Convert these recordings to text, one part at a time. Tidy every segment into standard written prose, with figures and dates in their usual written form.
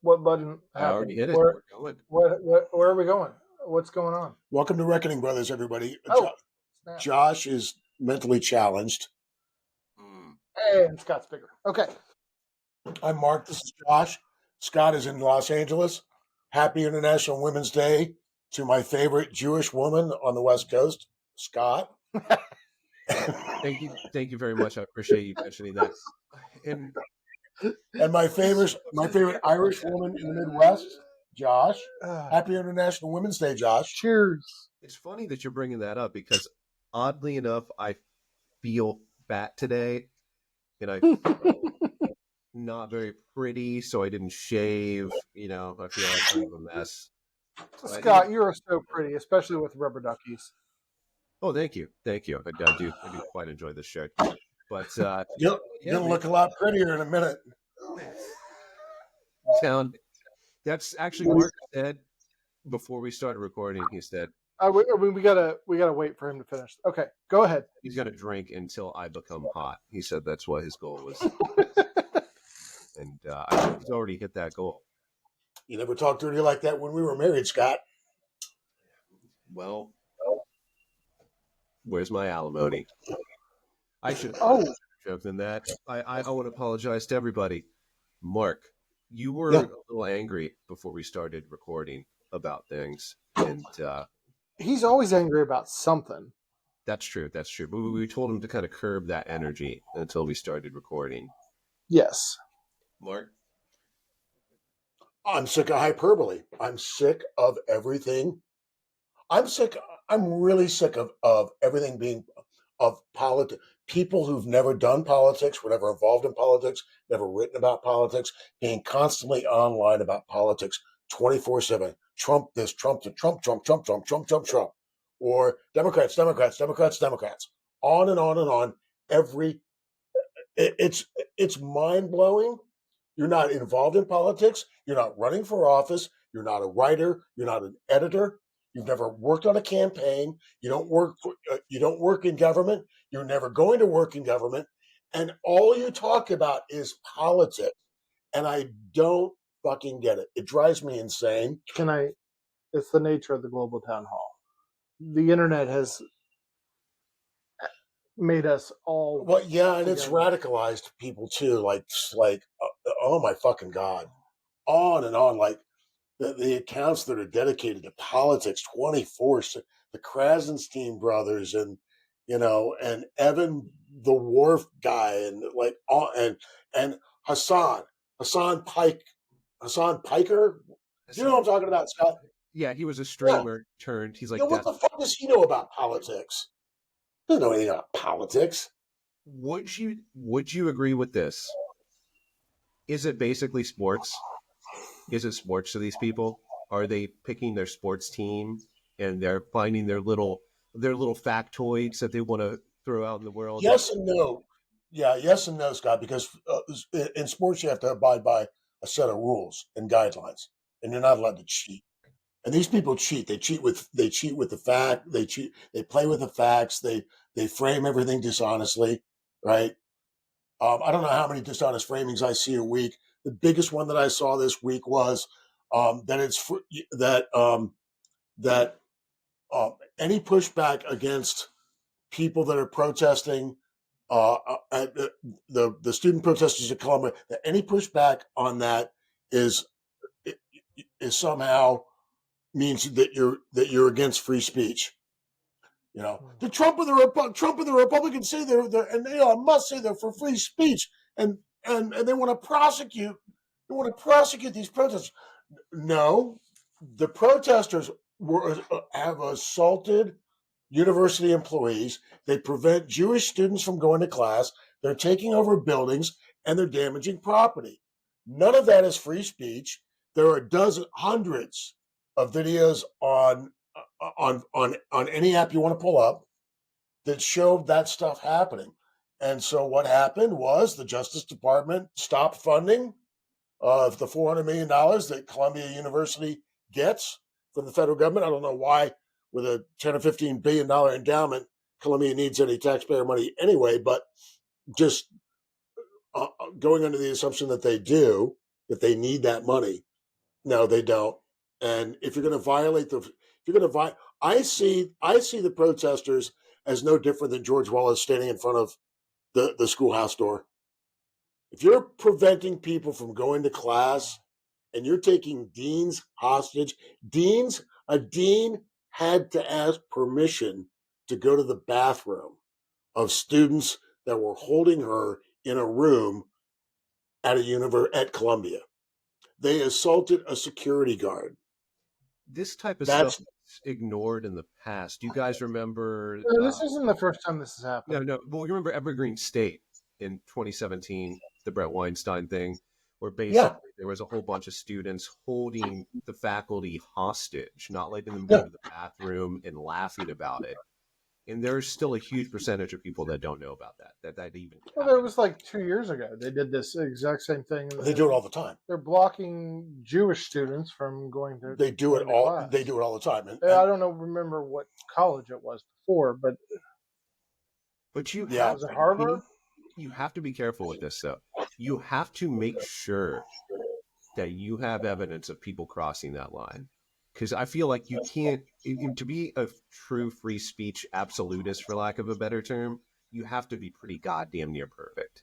What button I already happened? hit it. We're going. Where are we going? What's going on? Welcome to Reckoning Brothers, everybody. Snap. Josh is mentally challenged. Hey, and Scott's bigger. Okay. I'm Mark. This is Josh. Scott is in Los Angeles. Happy International Women's Day to my favorite Jewish woman on the West Coast, Scott. Thank you very much. I appreciate you mentioning that. And my favorite Irish woman in the Midwest, Josh. Happy International Women's Day, Josh. Cheers. It's funny that you're bringing that up because, oddly enough, I feel fat today, and I feel not very pretty, so I didn't shave. I feel like kind of a mess. Scott, you are so pretty, especially with rubber duckies. Oh, thank you. I do quite enjoy this shirt. But you'll look a lot prettier in a minute. That's actually Mark said before we started recording. He said, we gotta wait for him to finish. Okay, go ahead. He's gonna drink until I become hot. He said that's what his goal was, and I think he's already hit that goal. You never talked dirty like that when we were married, Scott. Well, where's my alimony? I should joke than that. I want to apologize to everybody. Mark, you were a little angry before we started recording about things, and he's always angry about something. That's true. But we told him to kind of curb that energy until we started recording. Yes. Mark? I'm sick of hyperbole. I'm sick of everything. I'm really sick of everything being of politics. People who've never done politics, were never involved in politics, never written about politics, being constantly online about politics 24/7. Trump this, Trump that, Trump. Or Democrats. On and on and on. It's mind-blowing. You're not involved in politics. You're not running for office. You're not a writer. You're not an editor. You've never worked on a campaign. You don't work in government. You're never going to work in government. And all you talk about is politics. And I don't fucking get it. It drives me insane. It's the nature of the global town hall. The internet has made us all. Well, yeah, and it's radicalized people too. Like, oh my fucking God. On and on. Like, the accounts that are dedicated to politics 24/7, the Krasenstein brothers and Evan the Wharf guy and Hassan Piker. You know what I'm talking about, Scott? Yeah, he was a streamer turned. He's like, what the fuck does he know about politics? He doesn't know anything about politics. Would you agree with this? Is it basically sports? Is it sports to these people? Are they picking their sports team and they're finding their little factoids that they want to throw out in the world? Yes and no. Yeah, yes and no, Scott. Because in sports you have to abide by a set of rules and guidelines, and you're not allowed to cheat. And these people cheat. They cheat with the fact. They play with the facts. They frame everything dishonestly, right? I don't know how many dishonest framings I see a week. The biggest one that I saw this week was that any pushback against people that are protesting, the student protesters at Columbia, that any pushback on that is somehow means that you're against free speech. The Trump and the Republicans say they're and I must say they're for free speech, and they want to prosecute. They want to prosecute these protesters. No, the protesters have assaulted university employees. They prevent Jewish students from going to class. They're taking over buildings and they're damaging property. None of that is free speech. There are hundreds of videos on any app you want to pull up that show that stuff happening. And so what happened was the Justice Department stopped funding of the $400 million that Columbia University gets from the federal government. I don't know why, with a $10 or $15 billion endowment, Columbia needs any taxpayer money anyway, but just going under the assumption that they do, that they need that money. No, they don't. And if you're going to violate the, if you're going to violate, I see the protesters as no different than George Wallace standing in front of the schoolhouse door. If you're preventing people from going to class and you're taking deans hostage, a dean had to ask permission to go to the bathroom of students that were holding her in a room at Columbia. They assaulted a security guard. This type of stuff That's is ignored in the past. Do you guys remember? This isn't the first time this has happened. No. Well, you remember Evergreen State in 2017, the Brett Weinstein thing, where basically there was a whole bunch of students holding the faculty hostage, not letting them go to the bathroom and laughing about it. And there's still a huge percentage of people that don't know about that even Well, happened. that was like 2 years ago. They did this exact same thing. they do it all the time. They're blocking Jewish students from going to. They do it going to all. class. They do it all the time. And I don't know. Remember what college it was before, but But was it Harvard? you have to be careful with this, though. You have to make sure that you have evidence of people crossing that line. Because I feel like you can't, to be a true free speech absolutist, for lack of a better term, you have to be pretty goddamn near perfect.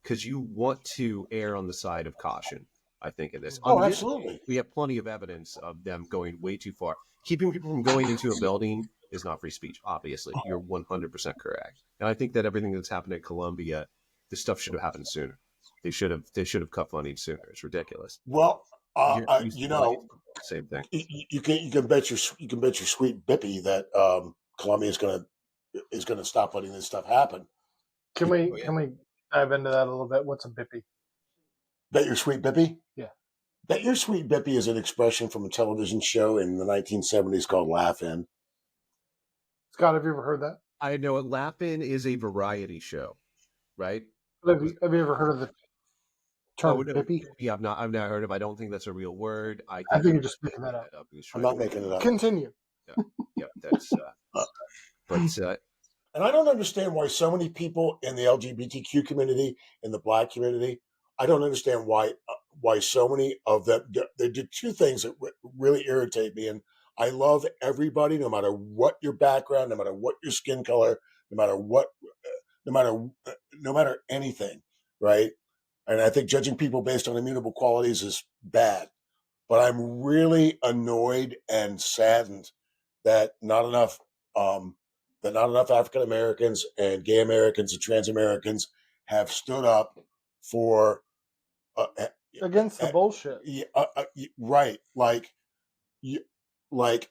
Because you want to err on the side of caution, I think, in this. Oh, absolutely. We have plenty of evidence of them going way too far. Keeping people from going into a building is not free speech, obviously. You're 100% correct. And I think that everything that's happened at Columbia, this stuff should have happened sooner. They should have cut funding sooner. It's ridiculous. Well, same thing. You can bet your sweet bippy that Columbia is gonna stop letting this stuff happen. Can we dive into that a little bit? What's a bippy? Bet your sweet bippy? Yeah. Bet your sweet bippy is an expression from a television show in the 1970s called Laugh-In. Scott, have you ever heard that? I know a Laugh-In is a variety show, right? Have you ever heard of the term bippy? Yeah, I've not heard of. I don't think that's a real word. I think you're just making that up. I'm not making it up. Continue. Yeah, that's. And I don't understand why so many people in the LGBTQ community, in the Black community, I don't understand why so many of them. They do two things that really irritate me, and I love everybody, no matter what your background, no matter what your skin color, no matter anything, right? And I think judging people based on immutable qualities is bad. But I'm really annoyed and saddened that not enough African Americans and gay Americans and trans Americans have stood up for against the bullshit. Right. Like,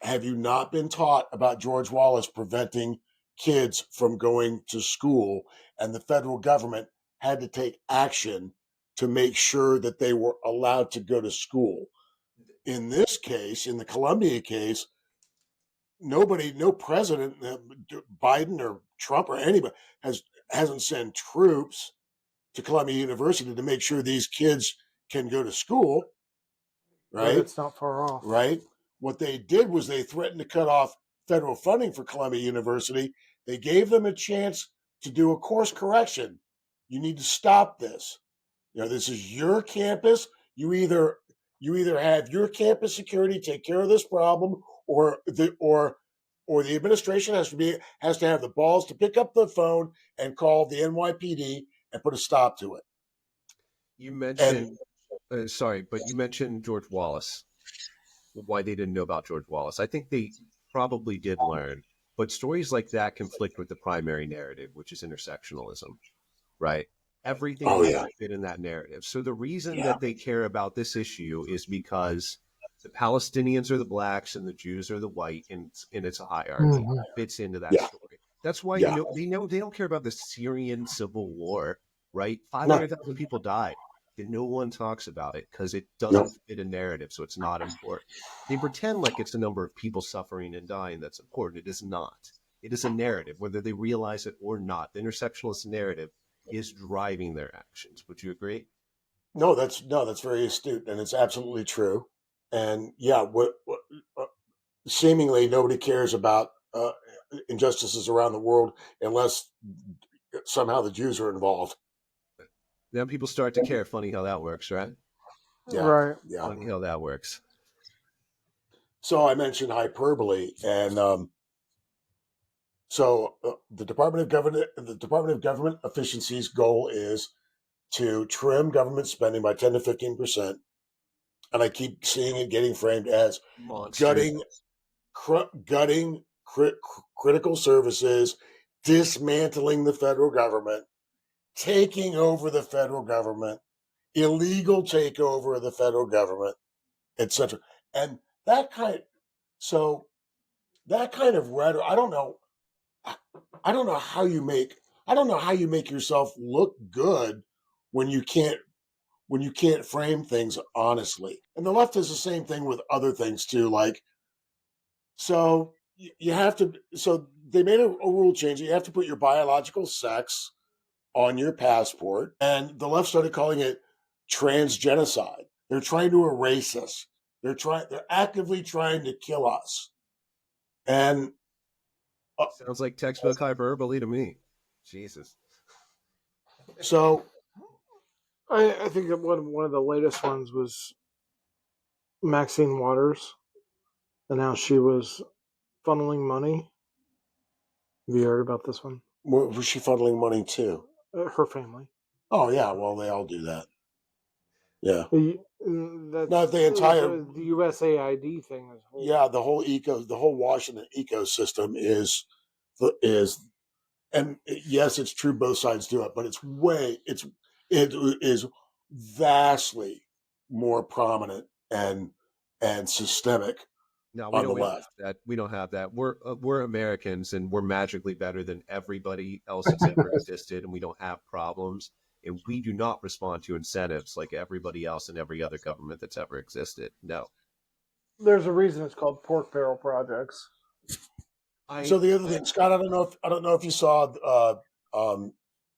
have you not been taught about George Wallace preventing kids from going to school, and the federal government had to take action to make sure that they were allowed to go to school? In this case, in the Columbia case, no president, Biden or Trump or anybody, hasn't sent troops to Columbia University to make sure these kids can go to school. Right? But it's not far off. Right? What they did was they threatened to cut off federal funding for Columbia University. They gave them a chance to do a course correction. You need to stop this. This is your campus. You either have your campus security take care of this problem, or the administration has to have the balls to pick up the phone and call the NYPD and put a stop to it. You mentioned, you mentioned George Wallace. Why they didn't know about George Wallace? I think they probably did learn, but stories like that conflict with the primary narrative, which is intersectionalism, right? Everything has to fit in that narrative. So the reason that they care about this issue is because the Palestinians are the blacks and the Jews are the white, and it's a hierarchy. It fits into that story. That's why they don't care about the Syrian civil war, right? 500,000 people died. No one talks about it because it doesn't fit a narrative, so it's not important. They pretend like it's the number of people suffering and dying that's important. It is not. It is a narrative, whether they realize it or not. The intersectionalist narrative is driving their actions. Would you agree? No, that's very astute, and it's absolutely true. And seemingly nobody cares about injustices around the world unless somehow the Jews are involved. Then people start to care. Funny how that works, right? Yeah. Right. Yeah. Funny how that works. So I mentioned hyperbole, and so the Department of Government Efficiency's goal is to trim government spending by 10 to 15%, and I keep seeing it getting framed as Monster. gutting critical services, dismantling the federal government, taking over the federal government, illegal takeover of the federal government, etc. And that kind so that kind of rhetoric, I don't know how you make yourself look good when you can't frame things honestly. And the left does the same thing with other things too, like so you have to. So they made a rule change. You have to put your biological sex on your passport, and the left started calling it transgenocide. They're trying to erase us. They're actively trying to kill us. And Sounds like textbook hyperbole to me. Jesus. so I think that one of the latest ones was Maxine Waters and how she was funneling money. Have you heard about this one? was she funneling money too? Her family. Oh yeah, well they all do that. Yeah. That's No, the entire the USAID thing. the whole Washington ecosystem is and yes, it's true both sides do it, but it is vastly more prominent and systemic No, on the we don't left. have that. We don't have that. We're Americans, and we're magically better than everybody else that's ever existed, and we don't have problems. And we do not respond to incentives like everybody else and every other government that's ever existed. No, There's a reason it's called pork barrel projects. I So the other thing, Scott, I don't know if you saw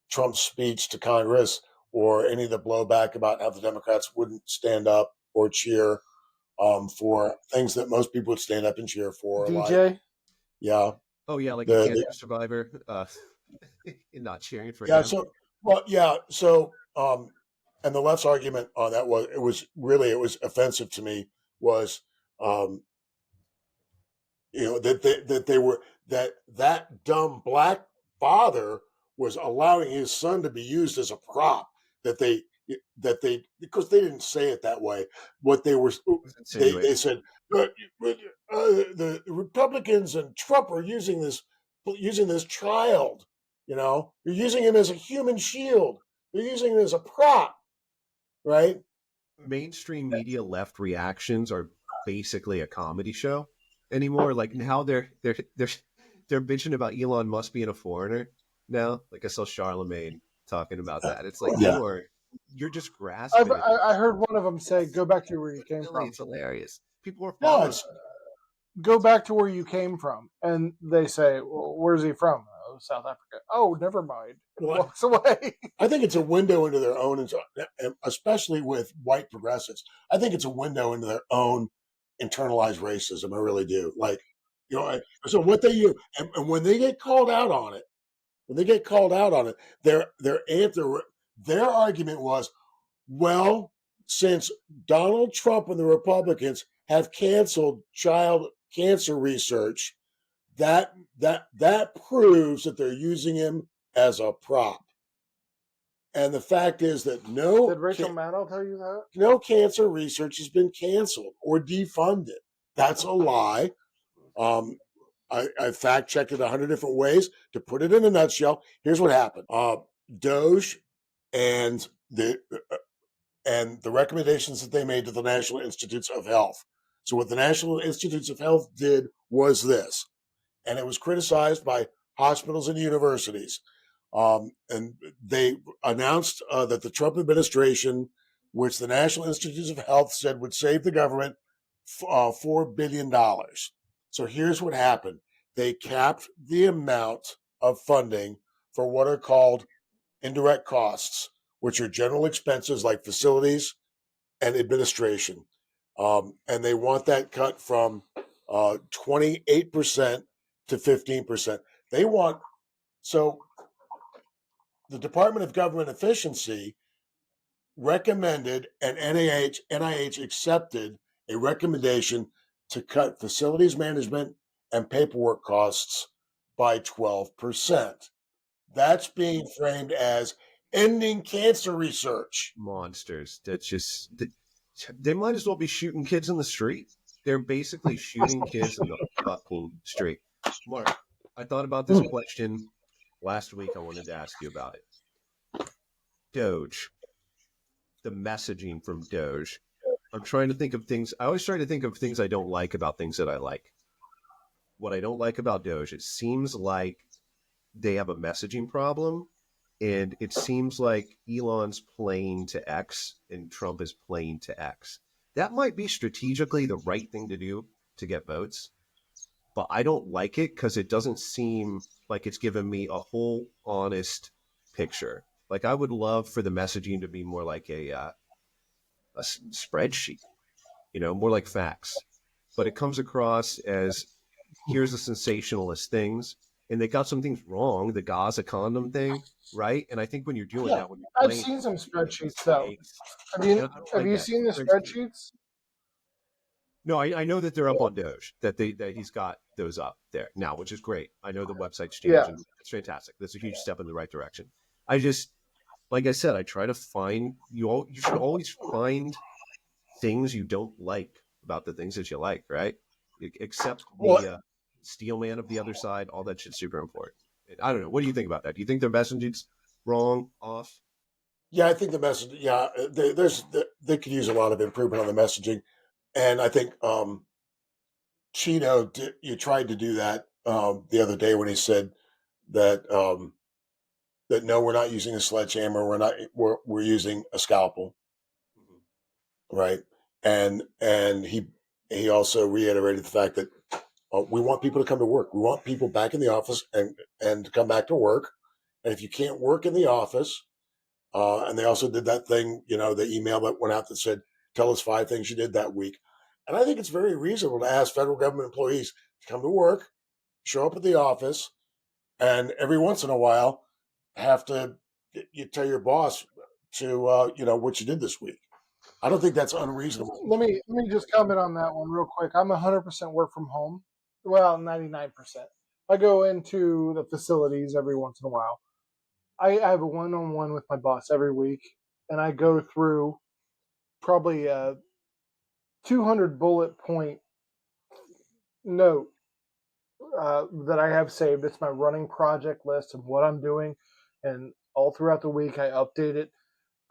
Trump's speech to Congress or any of the blowback about how the Democrats wouldn't stand up or cheer for things that most people would stand up and cheer for, like DJ? yeah, oh yeah, like a the cancer survivor, not cheering for yeah. him. So well, yeah. So and the left's argument on that was it was offensive to me was um, that they were that dumb black father was allowing his son to be used as a prop that they because they didn't say it that way what they were they Insinuating. said the Republicans and Trump are using this child, they're using him as a human shield, they're using him as a prop, right? Mainstream media left reactions are basically a comedy show anymore. Like now they're bitching about Elon Musk being a foreigner now. Like I saw Charlemagne talking about that. It's like Yeah. you're just grasping at I heard one of them say, "Go back to where you came really from." it's hilarious. People are No, following. it's Go back to where you came from, and they say, "Well, where's he from?" Oh, South Africa. Oh, never mind. And well, walks away. I think it's a window into their own, especially with white progressives. I think it's a window into their own internalized racism. I really do. Like, so what they do, and when they get called out on it, their answer, their argument was, well, since Donald Trump and the Republicans have canceled child cancer research, that proves that they're using him as a prop. And the fact is that Did Rachel Maddow tell you that? no cancer research has been canceled or defunded. That's a lie. I fact checked it 100 different ways. To put it in a nutshell, here's what happened. Doge and the recommendations that they made to the National Institutes of Health. So what the National Institutes of Health did was this, and it was criticized by hospitals and universities. And they announced that the Trump administration, which the National Institutes of Health said would save the government $4 billion. So here's what happened. They capped the amount of funding for what are called indirect costs, which are general expenses like facilities and administration. And they want that cut from 28% to 15%. They want, so the Department of Government Efficiency recommended and NIH accepted a recommendation to cut facilities management and paperwork costs by 12%. That's being framed as ending cancer research. Monsters. That's just they might as well be shooting kids in the street. They're basically shooting kids in the fucking street. Mark, I thought about this question last week. I wanted to ask you about it. Doge, the messaging from Doge. I'm trying to think of things. I always try to think of things I don't like about things that I like. What I don't like about Doge, it seems like they have a messaging problem, and it seems like Elon's playing to X and Trump is playing to X. That might be strategically the right thing to do to get votes, but I don't like it because it doesn't seem like it's given me a whole honest picture. Like I would love for the messaging to be more like a spreadsheet, more like facts. But it comes across as here's the sensationalist things, and they got some things wrong. The Gaza condom thing, right? And I think when you're doing Yeah, that, when you're I've playing seen some spreadsheets though. mistakes, Have you and I don't have like you that. seen the spreadsheets? No, I know that they're up on Doge, that he's got those up there now, which is great. I know the website's changed, Yeah. and it's fantastic. That's a huge step in the right direction. I just, like I said, I try to find you. You should always find things you don't like about the things that you like, right? Except Well, the steel man of the other side. All that shit's super important. I don't know. What do you think about that? Do you think their messaging's wrong, off? yeah, I think the message. Yeah, they could use a lot of improvement on the messaging, and I think Cheeto you tried to do that the other day when he said that that no, we're not using a sledgehammer. We're using a scalpel, right? And he also reiterated the fact that we want people to come to work. We want people back in the office and to come back to work. And if you can't work in the office, and they also did that thing, the email that went out that said, "Tell us 5 things you did that week." And I think it's very reasonable to ask federal government employees to come to work, show up at the office, and every once in a while have to you tell your boss to what you did this week. I don't think that's unreasonable. Let me just comment on that one real quick. I'm 100% work from home. Well, 99%. I go into the facilities every once in a while. I have a one-on-one with my boss every week, and I go through probably a 200 bullet point note that I have saved. It's my running project list of what I'm doing, and all throughout the week I update it.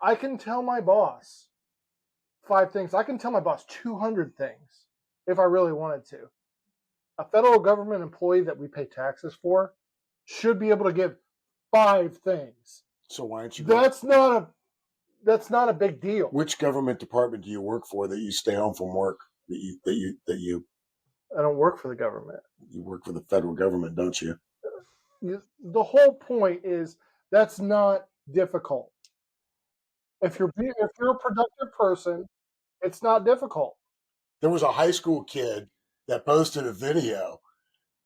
I can tell my boss 5 things. I can tell my boss 200 things if I really wanted to. A federal government employee that we pay taxes for should be able to give 5 things. So why aren't you? That's not a big deal. Which government department do you work for that you stay home from work? That you I don't work for the government. you work for the federal government, don't you? The whole point is that's not difficult. If you're a productive person, it's not difficult. There was a high school kid that posted a video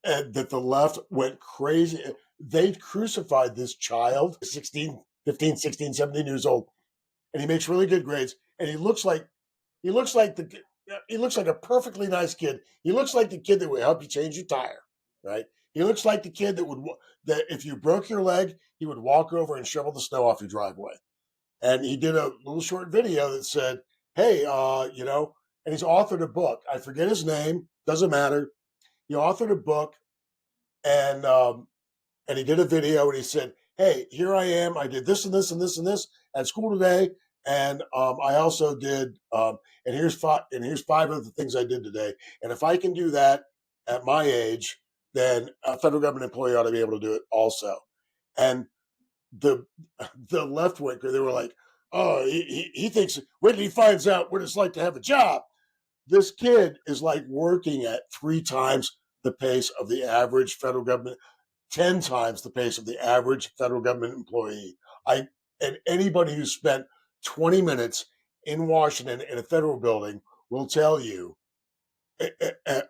and that the left went crazy. They crucified this child, 16, 15, 16, 17 years old, and he makes really good grades. And he looks like he looks like a perfectly nice kid. He looks like the kid that would help you change your tire, right? He looks like the kid that if you broke your leg, he would walk over and shovel the snow off your driveway. And he did a little short video that said, "Hey, and he's authored a book. I forget his name. Doesn't matter. He authored a book, and and he did a video, and he said, "Hey, here I am. I did this and this and this and this at school today, and I also did, and here's 5 other things I did today. And if I can do that at my age, then a federal government employee ought to be able to do it also." And the the left winger, they were like, "Oh, he thinks when he finds out what it's like to have a job." This kid is like working at 3 times the pace of the average federal government, 10 times the pace of the average federal government employee. And anybody who spent 20 minutes in Washington in a federal building will tell you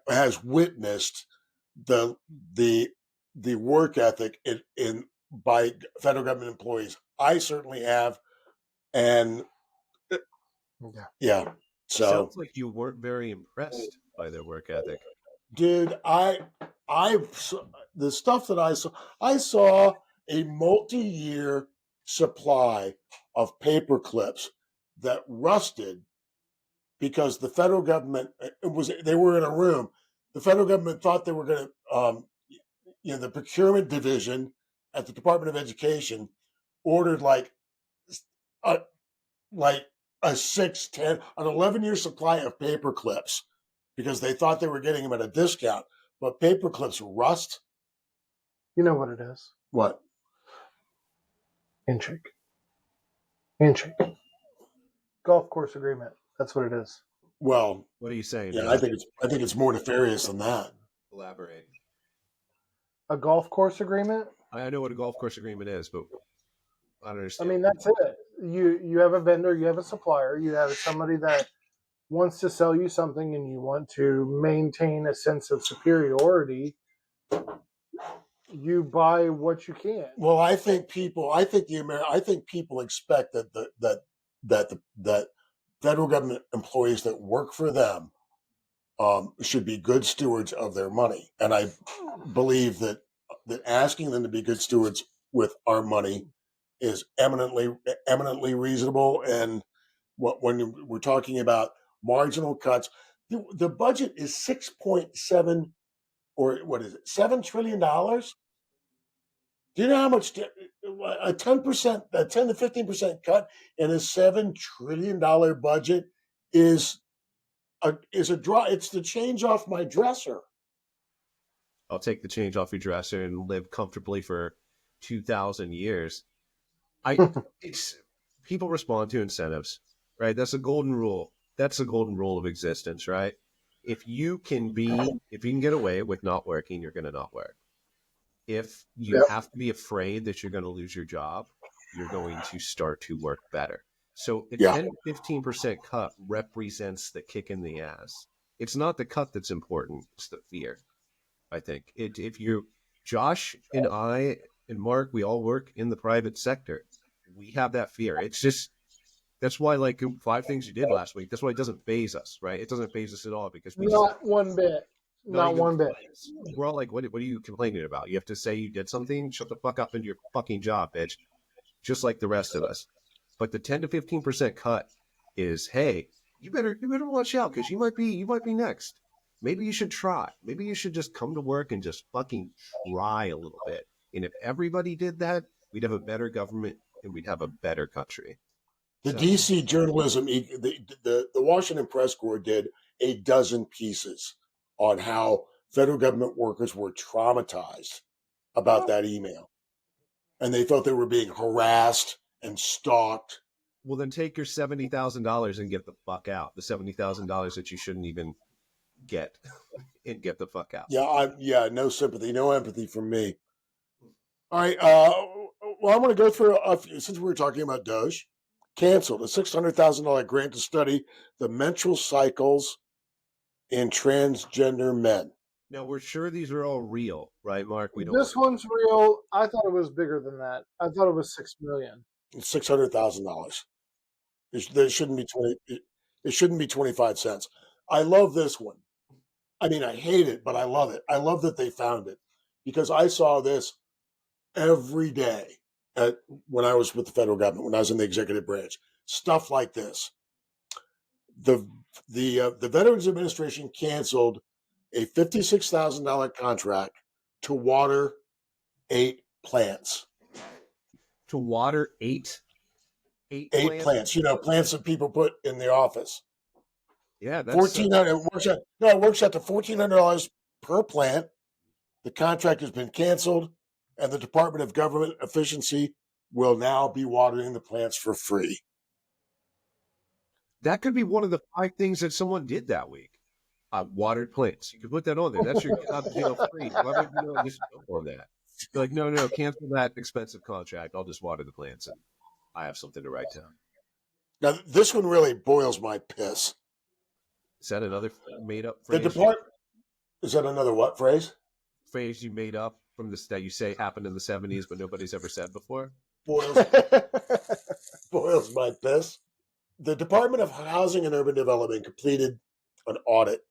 has witnessed the the the work ethic in by federal government employees. I certainly have, and Yeah. Yeah. So, Sounds like you weren't very impressed by their work ethic. dude, the stuff that I saw a multi-year supply of paper clips that rusted because the federal government they were in a room. The federal government thought they were going to, the procurement division at the Department of Education ordered a like a 11-year supply of paper clips because they thought they were getting them at a discount. But paper clips rust. You know what it is? What? Handshake. Handshake. Golf course agreement. That's what it is. Well, What are you saying, yeah, Josh? I think it's more nefarious than that. Elaborate. A golf course agreement? I know what a golf course agreement is, but I don't I understand. mean, that's it. You have a vendor, you have a supplier, you have somebody that wants to sell you something and you want to maintain a sense of superiority. You buy what you can. Well, I think people expect that federal government employees that work for them should be good stewards of their money, and I believe that asking them to be good stewards with our money is eminently reasonable. And when we're talking about marginal cuts, the budget is 6.7, or what is it, $7 trillion. Do you know how much a 10%, a 10 to 15% cut in a $7 trillion budget is a draw? It's the change off my dresser. I'll take the change off your dresser and live comfortably for 2,000 years. It's people respond to incentives, right? That's a golden rule. That's the golden rule of existence, right? If you can get away with not working, you're going to not work. If you Yep. have to be afraid that you're going to lose your job, you're going to start to work better. So a Yeah. 10 to 15% cut represents the kick in the ass. It's not the cut that's important, it's the fear. I think if you, Josh and I and Mark, we all work in the private sector. We have that fear. It's just, that's why, like, 5 things you did last week, that's why it doesn't phase us, right? It doesn't phase us at all because we Not one bit. not Not even one bit. we're all like, what are you complaining about? You have to say you did something? Shut the fuck up and do your fucking job, bitch. Just like the rest of us. But the 10 to 15% cut is, hey, you better watch out because you might be next. Maybe you should try. Maybe you should just come to work and just fucking try a little bit. And if everybody did that, we'd have a better government and we'd have a better country. The So, DC journalism, the Washington Press Corps did a dozen pieces on how federal government workers were traumatized about that email, and they thought they were being harassed and stalked. well, then take your $70,000 and get the fuck out. The $70,000 that you shouldn't even get and get the fuck out. Yeah, no sympathy, no empathy from me. All right, well, I'm going to go through since we were talking about Doge. Canceled a $600,000 grant to study the menstrual cycles in transgender men. Now, we're sure these are all real, right, Mark? We don't want This one's real. I thought it was bigger than that. I thought it was 6 million. It's $600,000. There shouldn't be 20. It shouldn't be 25 cents. I love this one. I mean, I hate it, but I love it. I love that they found it because I saw this every day when I was with the federal government, when I was in the executive branch. Stuff like this. The Veterans Administration canceled a $56,000 contract to water 8 plants. to water eight 8 plants. plants. You know, plants that people put in the office. Yeah, that's $1,400. It works out to $1,400 per plant. The contract has been canceled, and the Department of Government Efficiency will now be watering the plants for free. that could be one of the 5 things that someone did that week. Watered plants. You could put that on there. That's your get out of jail free. Why would you just go on that? Be like, no, cancel that expensive contract. I'll just water the plants, and I have something to write down. Now, this one really boils my piss. Is that another made up The phrase? Department is that another what phrase? Phrase you made up from this that you say happened in the 70s, but nobody's ever said before? Boils boils my piss. The Department of Housing and Urban Development completed an audit.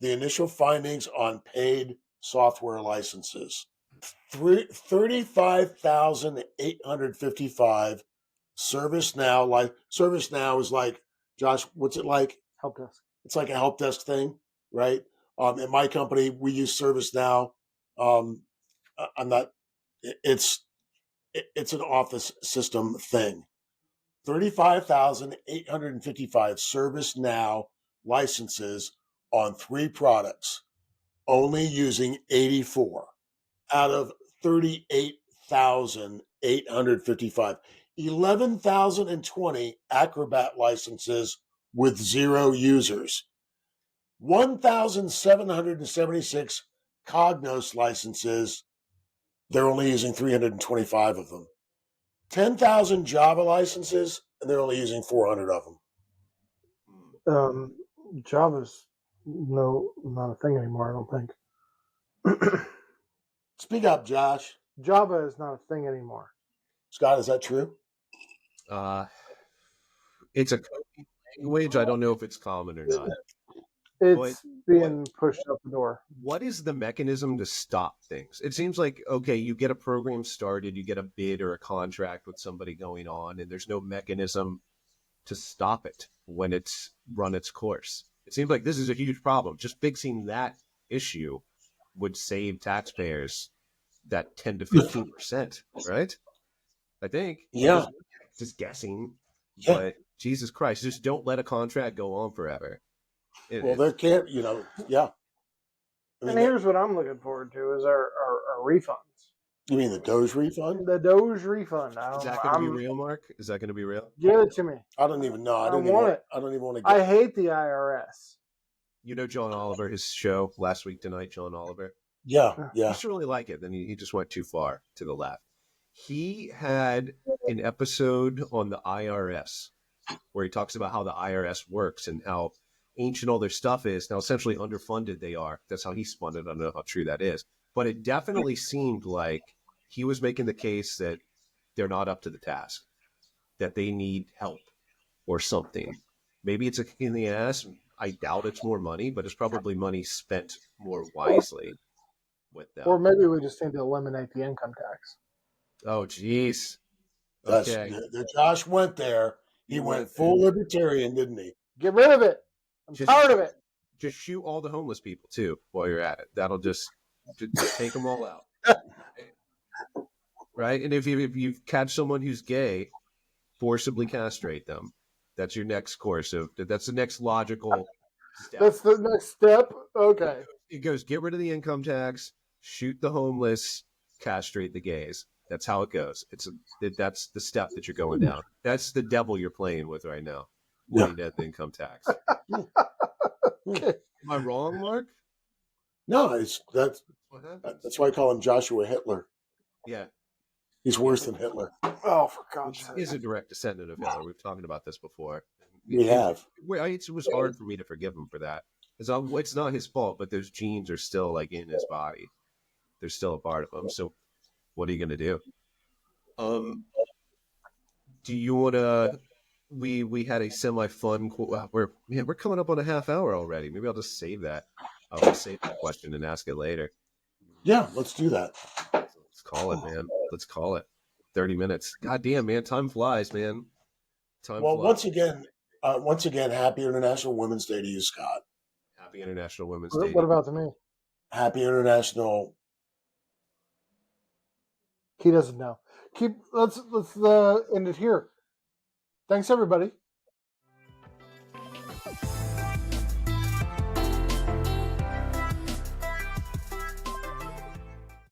The initial findings on paid software licenses: 35,855 ServiceNow. Like ServiceNow is like, Josh, what's it like? Help desk. It's like a help desk thing, right? In my company, we use ServiceNow. I'm not. It's an office system thing. 35,855 ServiceNow licenses on 3 products, only using 84 out of 38,855. 11,020 Acrobat licenses with 0 users. 1,776 Cognos licenses. They're only using 325 of them. 10,000 Java licenses, and they're only using 400 of them. Java's not a thing anymore, I don't think. Speak up, Josh. Java is not a thing anymore. Scott, is that true? It's a coding language. I don't know if it's common or not. It's being pushed out the door. What is the mechanism to stop things? It seems like, okay, you get a program started, you get a bid or a contract with somebody going on, and there's no mechanism to stop it when it's run its course. It seems like this is a huge problem. Just fixing that issue would save taxpayers that 10 to 15%, right? I think. Yeah. Just guessing. Yeah. But Jesus Christ, just don't let a contract go on forever. Well, there can't, yeah. And here's what I'm looking forward to is our refunds. You mean the Doge refund? The Doge refund. Is that going to be real, Mark? Is that going to be real? Give it to me. I don't even know. I don't even want to get I hate the IRS. You know John Oliver, his show Last Week Tonight, John Oliver? Yeah. You used to really like it. Then he just went too far to the left. He had an episode on the IRS where he talks about how the IRS works and how ancient all their stuff is. Now, essentially underfunded they are. That's how he spun it. I don't know how true that is. But it definitely seemed like he was making the case that they're not up to the task, that they need help or something. Maybe it's a kick in the ass. I doubt it's more money, but it's probably money spent more wisely with them. Or maybe we just need to eliminate the income tax. Oh, jeez. Okay. Josh went there. He went full libertarian, didn't he? Get rid of it. I'm tired of it. Just shoot all the homeless people, too, while you're at it. That'll just take them all out. Right? And if you catch someone who's gay, forcibly castrate them. That's your next course that's the next logical step. That's the next step? Okay. It goes, get rid of the income tax, shoot the homeless, castrate the gays. That's how it goes. That's the step that you're going down. That's the devil you're playing with right now. Paying that income tax. Okay. Am I wrong, Mark? No, that's why I call him Joshua Hitler. Yeah. He's worse than Hitler. Oh, for God's sake. He's a direct descendant of Hitler. We've talked about this before. We have. It was hard for me to forgive him for that. It's not his fault, but those genes are still like in his body. They're still a part of him. So what are you going to do? Do you want to? We had a semi-fun. We're coming up on a half hour already. Maybe I'll just save that. I'll just save that question and ask it later. Yeah, let's do that. Let's call it, man. Let's call it. 30 minutes. God damn, man. Time flies, man. Time flies. Once again, happy International Women's Day to you, Scott. Happy International Women's Day. What about to me? Happy International. He doesn't know. Let's end it here. Thanks, everybody.